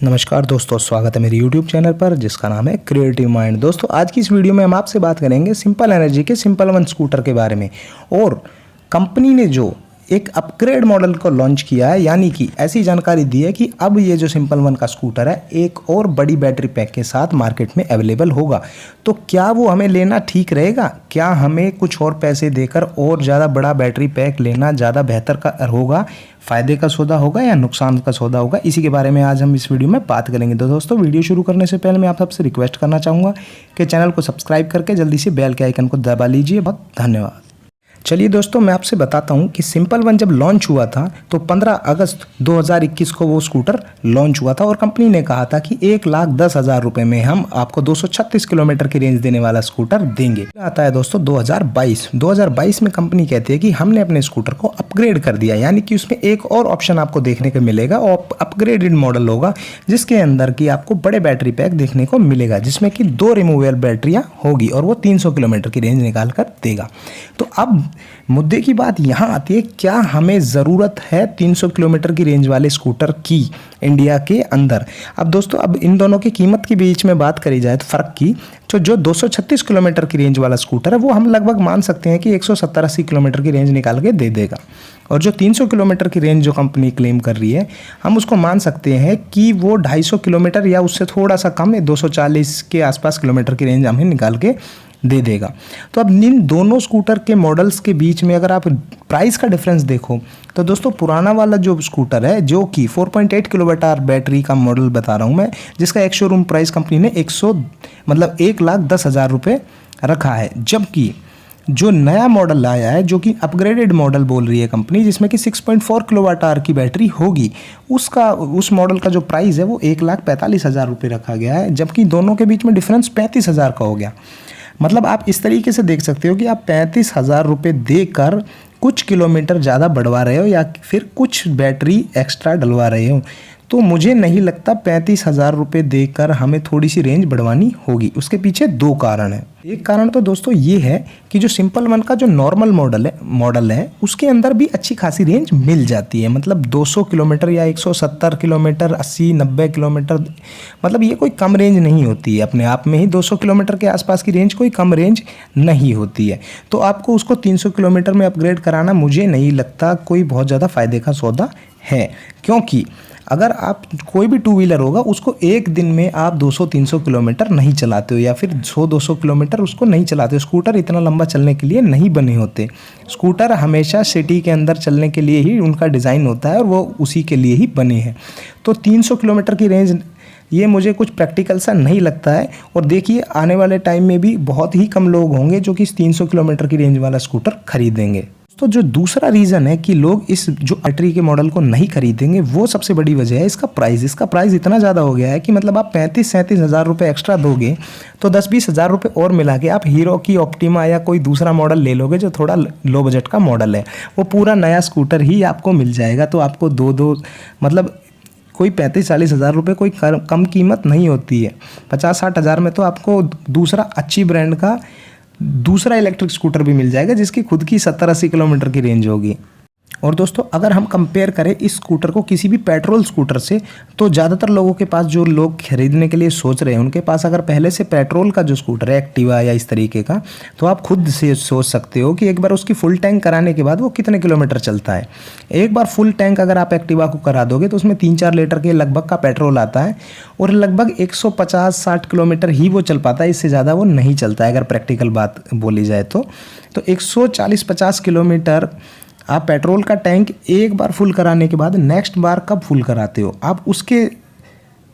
नमस्कार दोस्तों, स्वागत है मेरे YouTube चैनल पर जिसका नाम है क्रिएटिव माइंड। दोस्तों आज की इस वीडियो में हम आपसे बात करेंगे सिंपल एनर्जी के सिंपल वन स्कूटर के बारे में। और कंपनी ने जो एक अपग्रेड मॉडल को लॉन्च किया है, यानी कि ऐसी जानकारी दी है कि अब ये जो सिंपल वन का स्कूटर है एक और बड़ी बैटरी पैक के साथ मार्केट में अवेलेबल होगा। तो क्या वो हमें लेना ठीक रहेगा? क्या हमें कुछ और पैसे देकर और ज़्यादा बड़ा बैटरी पैक लेना ज़्यादा बेहतर का होगा? फ़ायदे का सौदा होगा या नुकसान का सौदा होगा? इसी के बारे में आज हम इस वीडियो में बात करेंगे। तो दोस्तों वीडियो शुरू करने से पहले मैं आप सबसे रिक्वेस्ट करना चाहूँगा कि चैनल को सब्सक्राइब करके जल्दी से बेल के आइकन को दबा लीजिए। बहुत धन्यवाद। चलिए दोस्तों, मैं आपसे बताता हूं कि सिंपल वन जब लॉन्च हुआ था तो 15 अगस्त 2021 को वो स्कूटर लॉन्च हुआ था और कंपनी ने कहा था कि 1,10,000 रुपये में हम आपको 236 किलोमीटर की रेंज देने वाला स्कूटर देंगे। आता है दोस्तों 2022 में कंपनी कहती है कि हमने अपने स्कूटर को अपग्रेड कर दिया, यानी कि उसमें एक और ऑप्शन आपको देखने को मिलेगा और अपग्रेडेड मॉडल होगा जिसके अंदर की आपको बड़े बैटरी पैक देखने को मिलेगा, जिसमें कि 2 रिमूवेबल बैटरियाँ होगी और वो 300 किलोमीटर की रेंज निकाल कर देगा। तो अब मुद्दे की बात यहाँ आती है, क्या हमें ज़रूरत है 300 किलोमीटर की रेंज वाले स्कूटर की इंडिया के अंदर? अब दोस्तों अब इन दोनों की कीमत के बीच में बात करी जाए तो फ़र्क की, तो जो 236 किलोमीटर की रेंज वाला स्कूटर है वो हम लगभग मान सकते हैं कि 170-80 किलोमीटर की रेंज निकाल के दे देगा। और जो 300 किलोमीटर की रेंज जो कंपनी क्लेम कर रही है, हम उसको मान सकते हैं कि वो 250 किलोमीटर या उससे थोड़ा सा कम है, 240 के आसपास किलोमीटर की रेंज हमें निकाल के दे देगा। तो अब इन दोनों स्कूटर के मॉडल्स के बीच में अगर आप प्राइस का डिफरेंस देखो तो दोस्तों पुराना वाला जो स्कूटर है, जो कि 4.8 किलोवाट आवर बैटरी का मॉडल बता रहा हूँ मैं, जिसका एक शोरूम प्राइस कंपनी ने 1,10,000 रुपये रखा है, जबकि जो नया मॉडल आया है जो कि अपग्रेडेड मॉडल बोल रही है कंपनी, जिसमें कि 6.4 किलोवाट आवर की बैटरी होगी, उस मॉडल का जो प्राइस है वो 1,45,000 रुपये रखा गया है, जबकि दोनों के बीच में डिफरेंस 35,000 का हो गया। मतलब आप इस तरीके से देख सकते हो कि आप 35,000 रुपये देकर कुछ किलोमीटर ज़्यादा बढ़वा रहे हो या फिर कुछ बैटरी एक्स्ट्रा डलवा रहे हो। तो मुझे नहीं लगता 35,000 रुपये देकर हमें थोड़ी सी रेंज बढ़वानी होगी। उसके पीछे 2 कारण हैं। एक कारण तो दोस्तों ये है कि जो सिंपल वन का जो नॉर्मल मॉडल है उसके अंदर भी अच्छी खासी रेंज मिल जाती है। मतलब 200 किलोमीटर या 170 किलोमीटर, 80-90 किलोमीटर, मतलब ये कोई कम रेंज नहीं होती है। अपने आप में ही 200 किलोमीटर के आसपास की रेंज कोई कम रेंज नहीं होती है। तो आपको उसको 300 किलोमीटर में अपग्रेड कराना मुझे नहीं लगता कोई बहुत ज़्यादा फ़ायदे का सौदा है, क्योंकि अगर आप कोई भी टू व्हीलर होगा उसको एक दिन में आप 200-300 किलोमीटर नहीं चलाते हो या फिर 100-200 किलोमीटर उसको नहीं चलाते हो। स्कूटर इतना लंबा चलने के लिए नहीं बने होते। स्कूटर हमेशा सिटी के अंदर चलने के लिए ही उनका डिज़ाइन होता है और वो उसी के लिए ही बने हैं। तो 300 किलोमीटर की रेंज ये मुझे कुछ प्रैक्टिकल सा नहीं लगता है। और देखिए आने वाले टाइम में भी बहुत ही कम लोग होंगे जो कि इस 300 किलोमीटर की रेंज वाला स्कूटर खरीदेंगे। तो जो दूसरा रीज़न है कि लोग इस जो बैटरी के मॉडल को नहीं खरीदेंगे, वो सबसे बड़ी वजह है इसका प्राइस इतना ज़्यादा हो गया है कि मतलब आप 35-37 हज़ार रुपये एक्स्ट्रा दोगे तो 10-20 हज़ार रुपये और मिला के आप हीरो की ऑप्टिमा या कोई दूसरा मॉडल ले लोगे जो थोड़ा लो बजट का मॉडल है, वो पूरा नया स्कूटर ही आपको मिल जाएगा। तो आपको मतलब कोई 35-40 हज़ार रुपये कोई कम कीमत नहीं होती है। 50-60 हज़ार में तो आपको दूसरा अच्छी ब्रांड का दूसरा इलेक्ट्रिक स्कूटर भी मिल जाएगा जिसकी खुद की 70-80 किलोमीटर की रेंज होगी। और दोस्तों अगर हम कंपेयर करें इस स्कूटर को किसी भी पेट्रोल स्कूटर से, तो ज़्यादातर लोगों के पास, जो लोग खरीदने के लिए सोच रहे हैं, उनके पास अगर पहले से पेट्रोल का जो स्कूटर है, एक्टिवा या इस तरीके का, तो आप खुद से सोच सकते हो कि एक बार उसकी फुल टैंक कराने के बाद वो कितने किलोमीटर चलता है। एक बार फुल टैंक अगर आप एक्टिवा को करा दोगे तो उसमें 3-4 लीटर के लगभग का पेट्रोल आता है और लगभग 150-60 किलोमीटर ही वो चल पाता है, इससे ज़्यादा वो नहीं चलता है अगर प्रैक्टिकल बात बोली जाए तो 140-50 किलोमीटर आप पेट्रोल का टैंक एक बार फुल कराने के बाद नेक्स्ट बार कब फुल कराते हो, आप उसके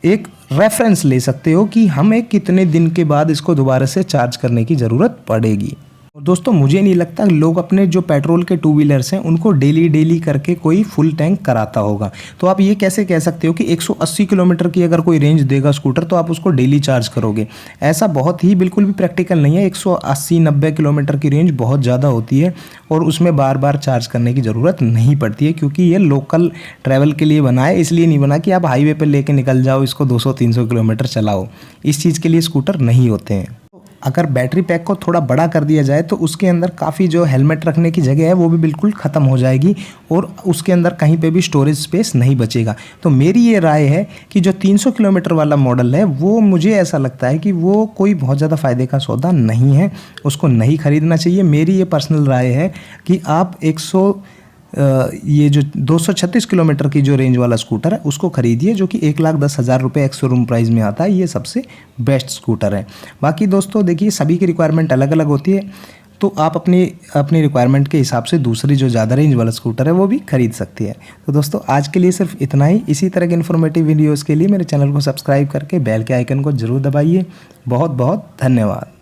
एक रेफरेंस ले सकते हो कि हमें कितने दिन के बाद इसको दोबारा से चार्ज करने की ज़रूरत पड़ेगी। और दोस्तों मुझे नहीं लगता लोग अपने जो पेट्रोल के टू व्हीलर्स हैं उनको डेली करके कोई फुल टैंक कराता होगा। तो आप ये कैसे कह सकते हो कि 180 किलोमीटर की अगर कोई रेंज देगा स्कूटर तो आप उसको डेली चार्ज करोगे? ऐसा बहुत ही बिल्कुल भी प्रैक्टिकल नहीं है। 180-90 किलोमीटर की रेंज बहुत ज़्यादा होती है और उसमें बार बार चार्ज करने की ज़रूरत नहीं पड़ती है, क्योंकि ये लोकल ट्रैवल के लिए बना है। इसलिए नहीं बना कि आप हाईवे पर लेके निकल जाओ, इसको 200-300 किलोमीटर चलाओ। इस चीज़ के लिए स्कूटर नहीं होते हैं। अगर बैटरी पैक को थोड़ा बड़ा कर दिया जाए तो उसके अंदर काफ़ी जो हेलमेट रखने की जगह है वो भी बिल्कुल ख़त्म हो जाएगी और उसके अंदर कहीं पे भी स्टोरेज स्पेस नहीं बचेगा। तो मेरी ये राय है कि जो 300 किलोमीटर वाला मॉडल है वो मुझे ऐसा लगता है कि वो कोई बहुत ज़्यादा फ़ायदे का सौदा नहीं है, उसको नहीं खरीदना चाहिए। मेरी ये पर्सनल राय है कि आप ये जो 236 किलोमीटर की जो रेंज वाला स्कूटर है उसको खरीदिए, जो कि 1,10,000 रुपये एक्स शोरूम प्राइस में आता है। ये सबसे बेस्ट स्कूटर है। बाकी दोस्तों देखिए, सभी की रिक्वायरमेंट अलग अलग होती है, तो आप अपनी रिक्वायरमेंट के हिसाब से दूसरी जो ज़्यादा रेंज वाला स्कूटर है वो भी खरीद सकती है। तो दोस्तों आज के लिए सिर्फ इतना ही। इसी तरह के इन्फॉर्मेटिव वीडियोज़ के लिए मेरे चैनल को सब्सक्राइब करके बेल के आइकन को ज़रूर दबाइए। बहुत बहुत धन्यवाद।